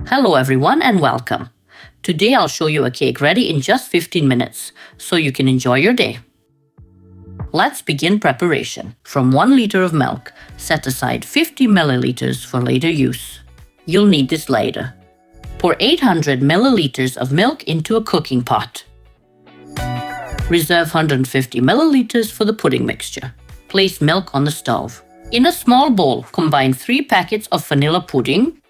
Hello everyone and welcome. Today I'll show you a cake ready in just 15 minutes so you can enjoy your day. Let's begin preparation. From 1 liter of milk, set aside 50 milliliters for later use. You'll need this later. Pour 800 milliliters of milk into a cooking pot. Reserve 150 milliliters for the pudding mixture. Place milk on the stove. In a small bowl, combine 3 packets of vanilla pudding.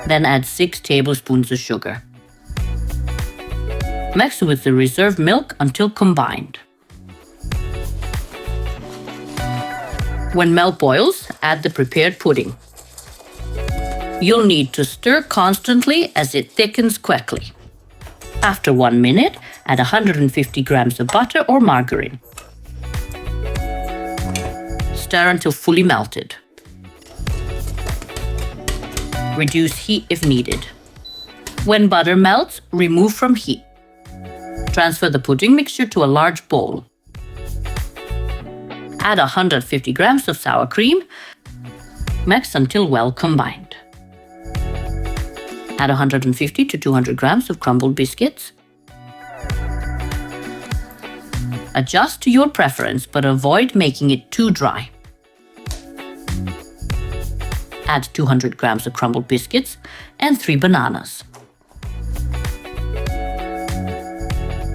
Then add 6 tablespoons of sugar. Mix with the reserved milk until combined. When milk boils, add the prepared pudding. You'll need to stir constantly as it thickens quickly. After 1 minute, add 150 grams of butter or margarine. Stir until fully melted. Reduce heat if needed. When butter melts, remove from heat. Transfer the pudding mixture to a large bowl. Add 150 grams of sour cream. Mix until well combined. Add 150 to 200 grams of crumbled biscuits. Adjust to your preference, but avoid making it too dry. Add 200 grams of crumbled biscuits and 3 bananas.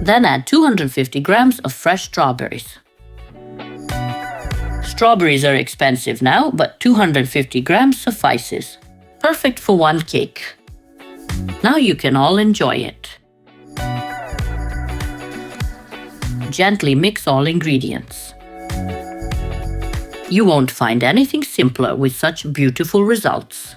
Then add 250 grams of fresh strawberries. Strawberries are expensive now, but 250 grams suffices. Perfect for one cake. Now you can all enjoy it. Gently mix all ingredients. You won't find anything simpler with such beautiful results.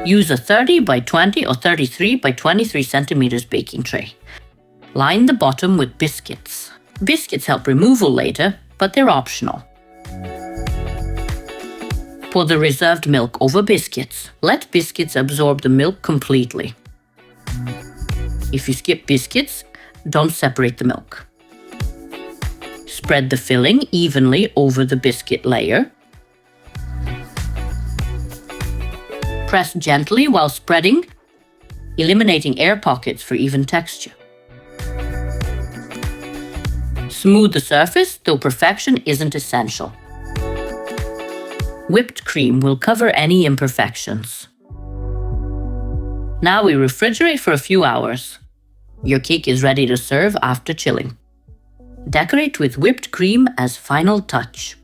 Use a 30 by 20 or 33 by 23 centimeters baking tray. Line the bottom with biscuits. Biscuits help removal later, but they're optional. Pour the reserved milk over biscuits. Let biscuits absorb the milk completely. If you skip biscuits, don't separate the milk. Spread the filling evenly over the biscuit layer. Press gently while spreading, eliminating air pockets for even texture. Smooth the surface, though perfection isn't essential. Whipped cream will cover any imperfections. Now we refrigerate for a few hours. Your cake is ready to serve after chilling. Decorate with whipped cream as final touch.